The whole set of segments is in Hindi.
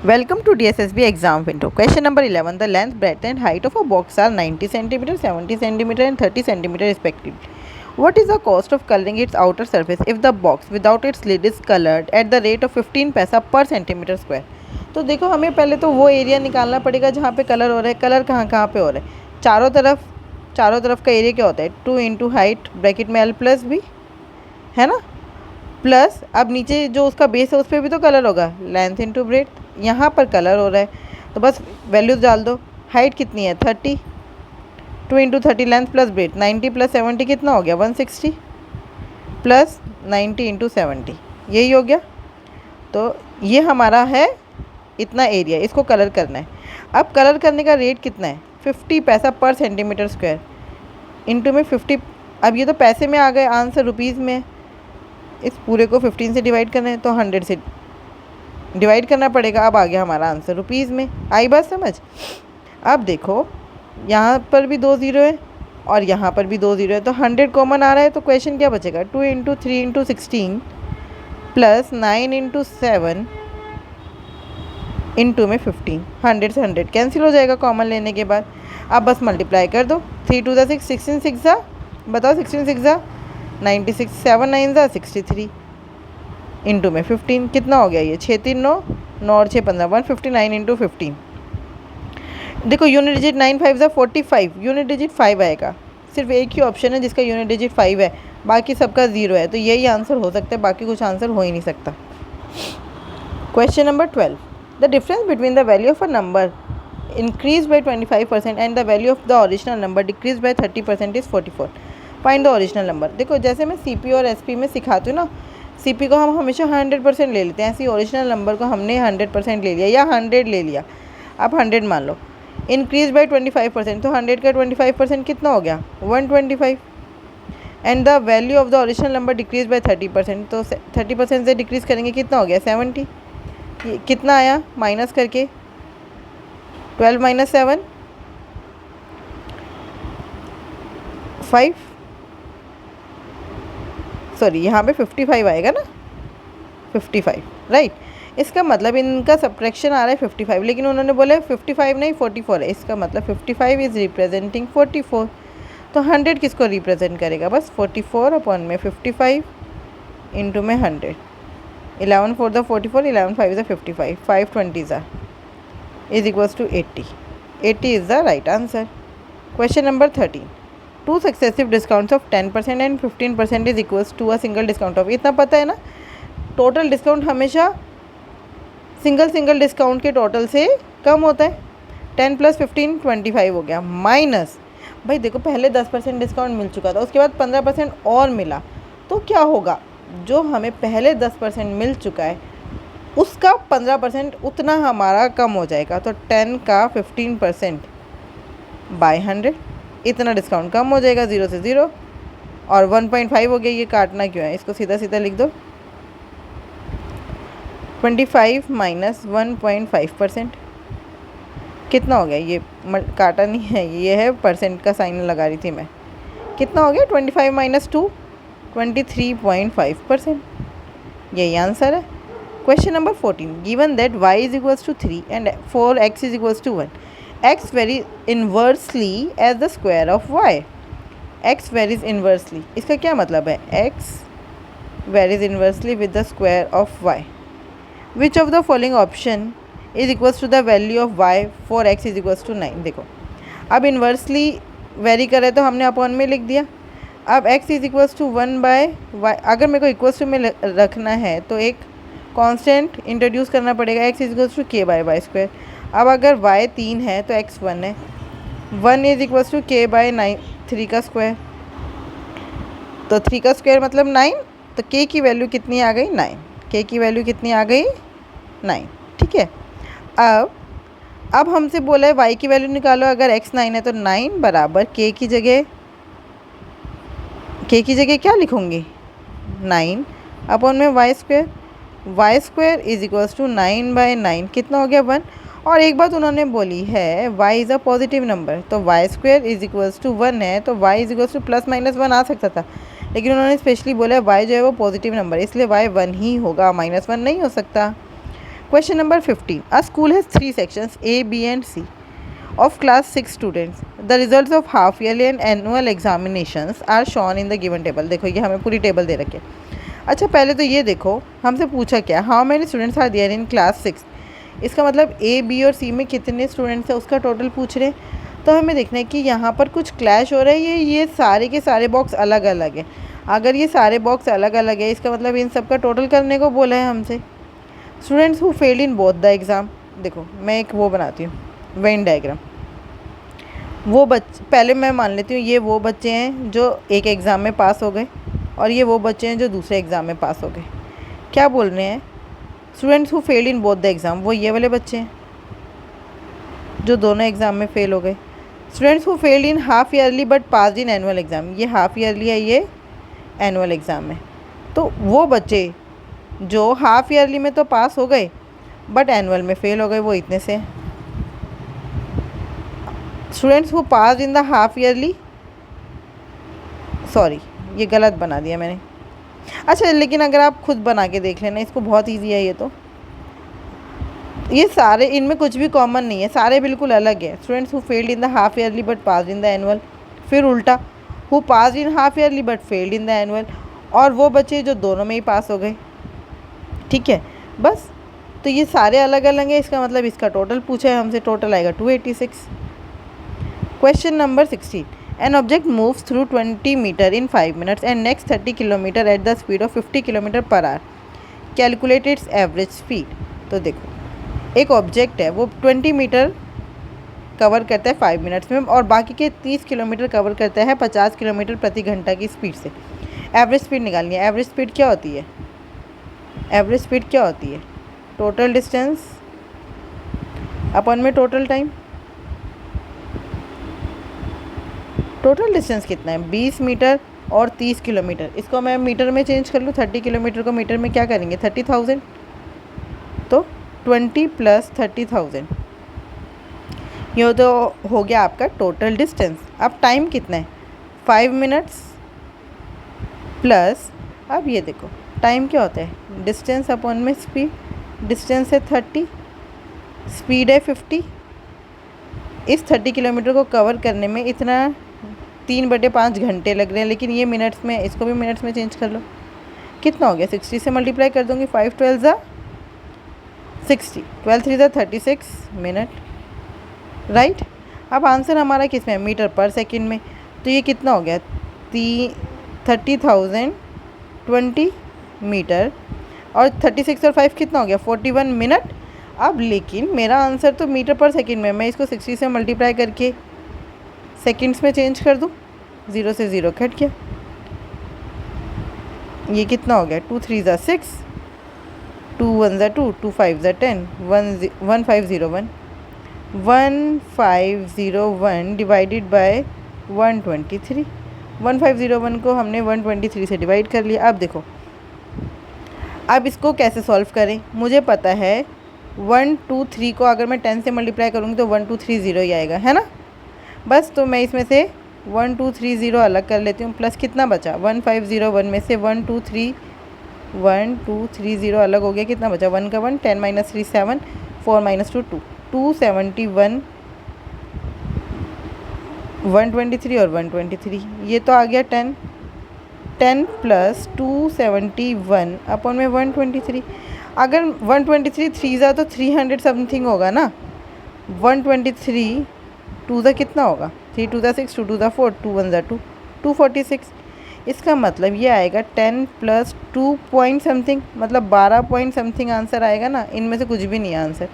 Welcome to DSSB exam window. Question number 11. The length, breadth and height of a box are 90 cm, 70 cm and 30 cm respectively. What is the cost of coloring its outer surface if the box without its lid is colored at the rate of 15 पैसा per centimeter square? तो देखो हमें पहले तो वो एरिया निकालना पड़ेगा जहाँ पे कलर हो रहा है. कलर कहाँ कहाँ पे हो रहा है? चारों तरफ का एरिया क्या होता है? 2 इंटू हाइट ब्रैकेट में l प्लस b है ना, प्लस अब नीचे जो उसका बेस है उस पर भी तो कलर होगा, लेंथ इंटू ब्रेथ. यहाँ पर कलर हो रहा है तो बस वैल्यूज़ डाल दो. हाइट कितनी है? 30. 2 into 30 length plus breadth. 90 plus 70 कितना हो गया? 160 प्लस 90 इंटू 70, यही हो गया. तो ये हमारा है इतना एरिया, इसको कलर करना है. अब कलर करने का रेट कितना है? 50 पैसा पर सेंटीमीटर स्क्वायर. इंटू में 50. अब ये तो पैसे में आ गए, आंसर रुपीज़ में. इस पूरे को 15 से डिवाइड करना है तो 100 से डिवाइड करना पड़ेगा. अब आ गया हमारा आंसर रुपीज़ में. आई बात समझ? अब देखो यहाँ पर भी 2 ज़ीरो है और यहाँ पर भी 2 ज़ीरो है, तो 100 कॉमन आ रहा है. तो क्वेश्चन क्या बचेगा? 2 into 3 into 16 plus 9 into 7 into में 15. 100 से 100 कैंसिल हो जाएगा कॉमन लेने के बाद. अब बस मल्टीप्लाई कर दो. 3 टू ज़ा 6, 16 6 ज़ा, बताओ 16 6 ज़ा 96, 7 9 ज़ा 63 इंटू में 15. कितना हो गया ये? 6 3 9, 9 और 6 15, 159 इंटू 15. देखो यूनिट डिजिट 9 5 ज़ा 45, यूनिट डिजिट 5 आएगा. सिर्फ एक ही ऑप्शन है जिसका यूनिट डिजिट 5 है, बाकी सबका 0 है. तो यही आंसर हो सकता है, बाकी कुछ आंसर हो ही नहीं सकता. Question number 12. The difference between the value of a number increase by 25% and the value of the original number decrease by 30% is 44. Find the original number. देखो जैसे मैं CP और SP में सिखाती हूँ ना, CP को हम हमेशा 100% ले लेते हैं, ऐसे ओरिजिनल नंबर को हमने 100% ले लिया या 100 ले लिया. आप 100 मान लो. इंक्रीज बाई 25%, तो 100 का 25% कितना हो गया? 125. And the value of the original number decrease by 30%, तो 30% से डिक्रीज़ करेंगे कितना हो गया? 70. ये कितना आया माइनस करके? 12 माइनस 7 5, सॉरी यहाँ पे 55 आएगा ना, 55 राइट. इसका मतलब इनका सब्ट्रैक्शन आ रहा है 55, लेकिन उन्होंने बोला 55 नहीं 44 है. इसका मतलब 55 इज़ रिप्रेजेंटिंग 44. तो 100 किसको रिप्रेजेंट करेगा? बस 44 अपॉन में 55 इंटू में 100. 11 4 द 44, 11 5 द 55, 5 20 ज़ा is equals to 80. 80 is the right answer. Question number 13. Two successive discounts of 10% and 15% is equals to a single discount of. इतना पता है ना, टोटल डिस्काउंट हमेशा सिंगल डिस्काउंट के टोटल से कम होता है. 10 प्लस 15 25 हो गया. माइनस, भाई देखो पहले 10% डिस्काउंट मिल चुका था, उसके बाद 15% और मिला, तो क्या होगा? जो हमें पहले 10% मिल चुका है उसका 15% उतना हमारा कम हो जाएगा. तो 10 का 15% बाय 100, इतना डिस्काउंट कम हो जाएगा, 0 से 0. और 1.5 हो गया, ये काटना क्यों है? इसको सीधा सीधा लिख दो. 25 माइनस 1.5% कितना हो गया? ये काटा नहीं है, ये है परसेंट का साइन लगा रही थी मैं. कितना हो गया? 25 माइनस 2, 23.5%. यही आंसर है. Question number 14. Given that y is equals to 3 and 4x is equals to 1, x varies inversely as the square of y. x varies inversely, इसका क्या मतलब है? x varies inversely with the square of y. Which of the following option is equals to the value of y for x is equals to 9. देखो अब इन्वर्सली वेरी करे तो हमने अपॉन में लिख दिया. अब x is equals to 1 by y. अगर मेरे को इक्वल्स टू में रखना है तो एक कांस्टेंट इंट्रोड्यूस करना पड़ेगा, x is equals to k by y square. अब अगर y 3 है तो x 1 है. 1 is equals to k by 3 का स्क्वायर, तो 3 का स्क्वायर मतलब 9. तो k की वैल्यू कितनी आ गई? 9. k की वैल्यू कितनी आ गई? 9. ठीक है. अब हमसे बोला है y की वैल्यू निकालो. अगर x 9 है तो 9 बराबर k की जगह क्या लिखूँगी? 9 अपॉन में y square. Y square is equals to 9 by 9, कितना हो गया? 1. और एक बात उन्होंने बोली है y is a positive number, तो Y square is equals to 1 है, तो y is equals to plus minus 1 आ सकता था, लेकिन उन्होंने स्पेशली बोला है y जो है वो पॉजिटिव नंबर है, इसलिए y 1 ही होगा, -1 नहीं हो सकता. Question number 15. A school has 3 sections A, B and C of class 6 students. The results of half yearly and annual examinations are shown in the given table. देखो ये हमें पूरी टेबल दे रखी है. अच्छा पहले तो ये देखो हमसे पूछा क्या, how many students are there in class 6. इसका मतलब ए बी और सी में कितने स्टूडेंट्स हैं उसका टोटल पूछ रहे हैं. तो हमें देखना है कि यहाँ पर कुछ क्लैश हो रहा है. ये सारे के सारे बॉक्स अलग अलग हैं. अगर ये सारे बॉक्स अलग अलग है इसका मतलब इन सब का टोटल करने को बोला है हमसे. Students who failed in both the exam. देखो मैं एक वो बनाती हूँ वेन डायग्राम. वो बच्चे पहले मैं मान लेती हूँ ये वो बच्चे हैं जो एक एग्ज़ाम में पास हो गए और ये वो बच्चे हैं जो दूसरे एग्ज़ाम में पास हो गए. क्या बोल रहे हैं, students who failed in both the exam, वो ये वाले बच्चे हैं जो दोनों एग्ज़ाम में फ़ेल हो गए. Students who failed in half yearly but pass in annual exam, ये हाफ ईयरली है ये एनुअल एग्ज़ाम है. तो वो बच्चे जो हाफ ईयरली में तो पास हो गए बट एनुअल में फ़ेल हो गए वो इतने से. Students who pass in the half yearly, sorry ये गलत बना दिया मैंने. अच्छा लेकिन अगर आप खुद बना के देख लेना इसको, बहुत ईजी है ये. तो ये सारे इनमें कुछ भी कॉमन नहीं है, सारे बिल्कुल अलग है. Students who failed in the half yearly but pass in the annual, फिर उल्टा who pass in half yearly but failed in the annual, और वो बच्चे जो दोनों में ही पास हो गए. ठीक है बस. तो ये सारे अलग अलग हैं, इसका मतलब इसका टोटल पूछा है हमसे, टोटल आएगा 286. Question number 16. An object moves through 20 meter in 5 minutes and next 30 kilometer at the speed of 50 kilometer per hour. Calculate its average speed. तो देखो एक ऑब्जेक्ट है वो 20 मीटर कवर करता है 5 मिनट्स में और बाकी के 30 किलोमीटर कवर करता है 50 किलोमीटर प्रति घंटा की स्पीड से. एवरेज स्पीड निकालनी है. एवरेज स्पीड क्या होती है, एवरेज स्पीड क्या होती है, टोटल डिस्टेंस अपन में टोटल टाइम. टोटल डिस्टेंस कितना है 20 मीटर और 30 किलोमीटर. इसको मैं मीटर में चेंज कर लूँ, 30 किलोमीटर को मीटर में क्या करेंगे 30,000. तो 20 + 30,000 ये तो हो गया आपका टोटल डिस्टेंस. अब टाइम कितना है 5 मिनट्स प्लस, अब ये देखो टाइम क्या होता है डिस्टेंस अपॉन में स्पीड. डिस्टेंस है 30, स्पीड है 50. इस 30 किलोमीटर को कवर करने में इतना 3/5 घंटे लग रहे हैं, लेकिन ये मिनट्स में, इसको भी मिनट्स में चेंज कर लो. कितना हो गया 60 से मल्टीप्लाई कर दूँगी. 5 12 ज़ा 60, 12 3 ज़ा 36 मिनट. राइट. अब आंसर हमारा किस में है मीटर पर सेकंड में. तो ये कितना हो गया 30,000 20 मीटर और 36 और 5 कितना हो गया 41 मिनट. अब लेकिन मेरा आंसर तो मीटर पर सेकंड में, मैं इसको 60 से मल्टीप्लाई करके सेकंड्स में चेंज कर दूँ. 0 से 0 कट गया. ये कितना हो गया 2 3 ज़ा 6, 2 1 ज़ा 2, 2 5 ज़ा 10, 1501. 1501 डिवाइडेड बाय 123. 1501 को हमने 123 से डिवाइड कर लिया. अब देखो अब इसको कैसे सॉल्व करें. मुझे पता है 1 2 3 को अगर मैं 10 से मल्टीप्लाई करूँगी तो 1230 ही आएगा, है ना. बस तो मैं इसमें से 1230 अलग कर लेती हूँ. प्लस कितना बचा 1501 में से 1230 अलग हो गया. कितना बचा 1 का 1, 10 - 3 7, 4 - 2 2, 271, 123 और 123. ये तो आ गया 10 + 271 अपॉन में 123. अगर 123 3 ज़ा तो 300 समथिंग होगा ना. 123 2 ज़ा कितना होगा 3 2 ज़ा 6, 2 2 ज़ा 4, 2 1 ज़ा 2, 246. इसका मतलब ये आएगा 10 + 2 पॉइंट समथिंग, मतलब 12 पॉइंट समथिंग आंसर आएगा ना. इनमें से कुछ भी नहीं है आंसर.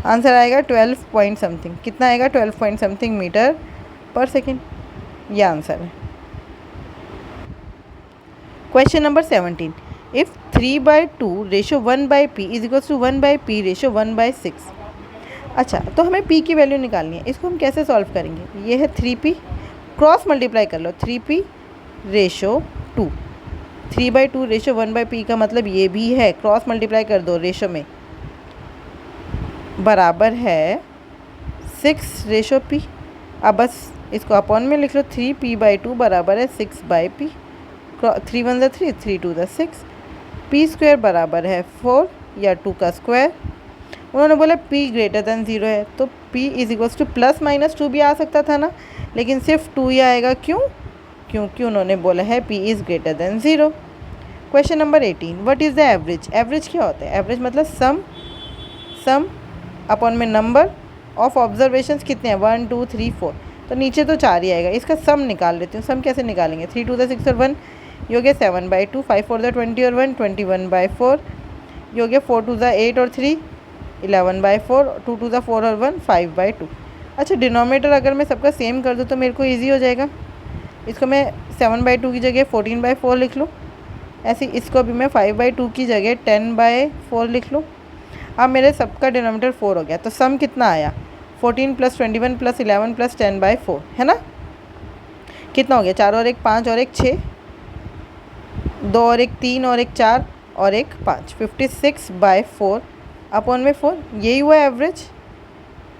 आंसर आएगा 12 पॉइंट समथिंग. कितना आएगा 12 point something metre per second. ये आंसर है. Question number 17. If 3/2 ratio 1/p is equals to 1/p ratio 1/6. अच्छा तो हमें p की वैल्यू निकालनी है. इसको हम कैसे सॉल्व करेंगे. ये है 3p, क्रॉस मल्टीप्लाई कर लो 3p रेशो 2. 3/2 रेशो 1/p का मतलब ये भी है, क्रॉस मल्टीप्लाई कर दो रेशो में, बराबर है 6 रेशो p. अब बस इसको अपॉन में लिख लो 3p/2 बराबर है 6/p. 3 1 ज़ा 3, 3 2 ज़ा 6. p² बराबर है 4 या 2 का स्क्वायर. उन्होंने बोला p ग्रेटर दैन 0 है, तो p is equals to plus minus 2 भी आ सकता था ना, लेकिन सिर्फ 2 ही आएगा। क्यों? क्योंकि उन्होंने बोला है p is greater than 0। Question number 18, what is the average? Average क्या होता है? एवरेज मतलब सम अपॉन में नंबर ऑफ ऑब्जर्वेशंस कितने हैं, 1 2 3 4, तो नीचे तो 4 ही आएगा। इसका सम निकाल लेती हूँ। सम कैसे निकालेंगे? 3 2 6 और 1, ये हो गया 7/2, 5 4 20 और 1 21/4, ये हो गया 4 2 8 और 3 11/4, 2 2 4 और 1 5/2। अच्छा, डिनोमिनेटर अगर मैं सबका सेम कर दूँ तो मेरे को ईजी हो जाएगा। इसको मैं 7/2 की जगह 14/4 लिख लूँ, ऐसे इसको भी मैं 5/2 की जगह 10/4 लिख लूँ। अब मेरे सबका डिनोमिनेटर 4 हो गया, तो सम कितना आया? 14 + 21 + 11 + 10/4, है ना? कितना हो गया? 4 और 1 5 और 1 6, 2 और 1 3 और 1 4 और 1 5, 56/4 अपॉन में 4। यही हुआ एवरेज,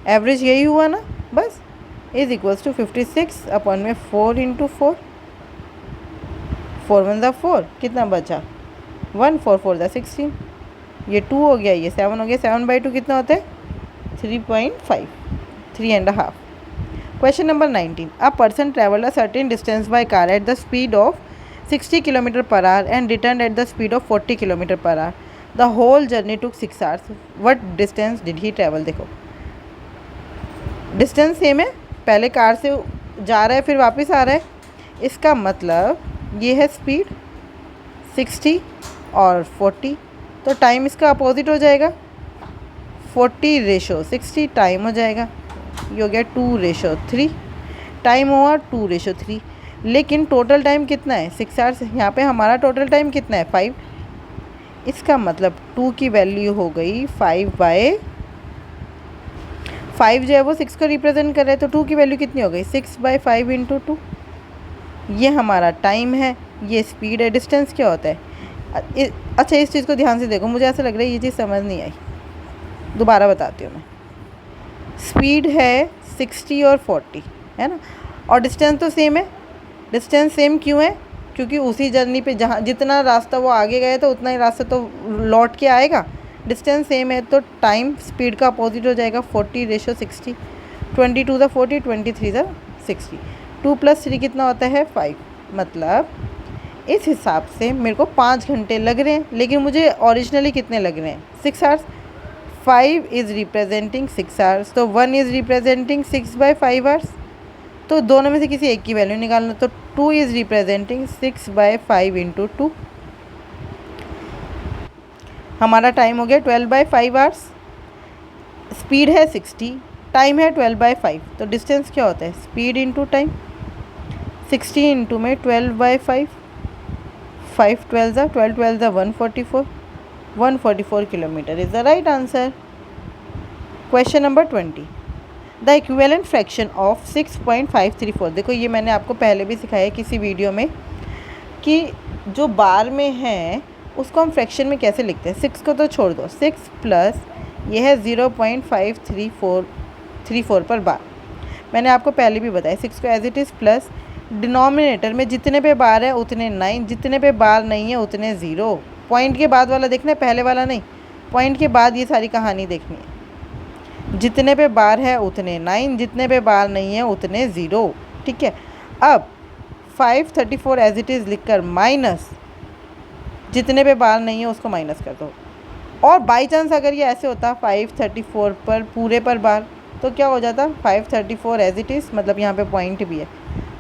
एवरेज यही हुआ ना, बस इज इक्वल्स टू 56 अपॉन में 4 × 4, 4 1 4, कितना बचा? 1, 4 4 16, ये 2 हो गया, ये 7 हो गया। 7/2 कितना होता है? 3.5, 3.5। Question number 19, a person travelled a certain distance by car at the speed of 60 km/h and return at the speed of 40 km/h। The whole journey took 6 hours। What distance did he travel? देखो डिस्टेंस सेम है, पहले कार से जा रहा है फिर वापस आ रहा है, इसका मतलब ये है स्पीड 60 और 40, तो टाइम इसका अपोजिट हो जाएगा, 40/60 टाइम हो जाएगा, ये हो गया 2/3, टाइम हुआ 2/3, लेकिन टोटल टाइम कितना है? 6 hours। यहाँ पे हमारा टोटल टाइम कितना है? 5। इसका मतलब 2 की वैल्यू हो गई 5/5 जो है वो 6 को रिप्रेजेंट कर रहा है, तो 2 की वैल्यू कितनी हो गई? 6/5 × 2। ये हमारा टाइम है, ये स्पीड है। डिस्टेंस क्या होता है? अच्छा, इस चीज़ को ध्यान से देखो, मुझे ऐसा लग रहा है ये चीज़ समझ नहीं आई, दोबारा बताती हूँ मैं। स्पीड है 60 और 40, है ना, और डिस्टेंस तो सेम है। डिस्टेंस सेम क्यों है? क्योंकि उसी जर्नी पे जहाँ जितना रास्ता वो आगे गए तो उतना ही रास्ता तो लौट के आएगा। डिस्टेंस सेम है तो टाइम स्पीड का अपोजिट हो जाएगा, 40/60, 22 × 40, 23 × 60, 2 + 3 कितना होता है? 5। मतलब इस हिसाब से मेरे को 5 घंटे लग रहे हैं, लेकिन मुझे ओरिजिनली कितने लग रहे हैं? 6 hours। 5 इज़ रिप्रेजेंटिंग 6 hours, तो 1 इज़ रिप्रेजेंटिंग 6/5 hours, तो दोनों में से किसी एक की वैल्यू निकालना, तो 2 इज़ रिप्रेजेंटिंग 6/5 × 2। हमारा टाइम हो गया 12/5 hours, स्पीड है 60, टाइम है 12/5, तो डिस्टेंस क्या होता है? Speed into time. 60 इंटू में 12/5, 5 12 12 12 144, 144 kilometre is the right answer. Question number 20, the equivalent fraction of 6.534। देखो ये मैंने आपको पहले भी सिखाया किसी वीडियो में कि जो बार में है उसको हम फ्रैक्शन में कैसे लिखते हैं। 6 को तो छोड़ दो, 6 प्लस ये है 0.534 पर बार। मैंने आपको पहले भी बताया 6 को as it is plus denominator में जितने पे बार है उतने 9, जितने पे बार नहीं है उतने 0। पॉइंट के बाद वाला देखना है, पहले वाला नहीं, पॉइंट के बाद ये सारी कहानी देखनी है। जितने पे बार है उतने 9, जितने पे बार नहीं है उतने 0, ठीक है। अब 534 एज इट इज़ लिखकर माइनस जितने पे बार नहीं है उसको माइनस कर दो, और बाई चांस अगर ये ऐसे होता 534 पर पूरे पर बार तो क्या हो जाता? 534 एज इट इज़, मतलब यहाँ पे पॉइंट भी है,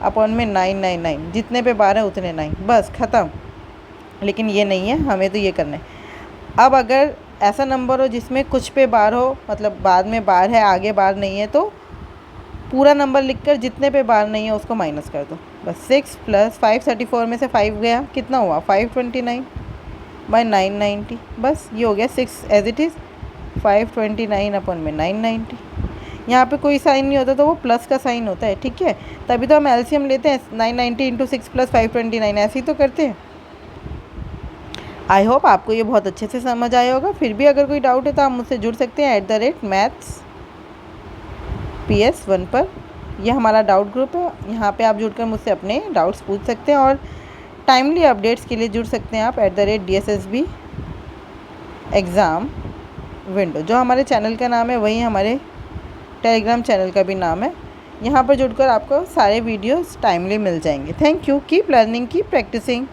अपॉन में 999, जितने पे बार है उतने 9, बस ख़त्म। लेकिन ये नहीं है, हमें तो ये करना है। अब अगर ऐसा नंबर हो जिसमें कुछ पे बार हो, मतलब बाद में बार है आगे बार नहीं है, तो पूरा नंबर लिखकर जितने पे बार नहीं है उसको माइनस कर दो, बस। 6 प्लस 534 में से 5 गया, कितना हुआ? 529/990, बस ये हो गया 6 एज इट इज़, 529 अपॉन में 990। यहाँ पे कोई साइन नहीं होता तो वो प्लस का साइन होता है, ठीक है, तभी तो हम एलसीएम लेते हैं। 990 × 6 + 529 ऐसे ही तो करते हैं। आई होप आपको ये बहुत अच्छे से समझ आया होगा। फिर भी अगर कोई डाउट है तो आप मुझसे जुड़ सकते हैं @mathsps1 पर, यह हमारा डाउट ग्रुप है। यहाँ पे आप जुड़कर मुझसे अपने डाउट्स पूछ सकते हैं, और टाइमली अपडेट्स के लिए जुड़ सकते हैं आप @DSSB एग्ज़ाम विंडो। जो हमारे चैनल का नाम है वही हमारे टेलीग्राम चैनल का भी नाम है। यहाँ पर जुड़कर आपको सारे वीडियोस टाइमली मिल जाएंगे। Thank you. Keep learning, keep practising.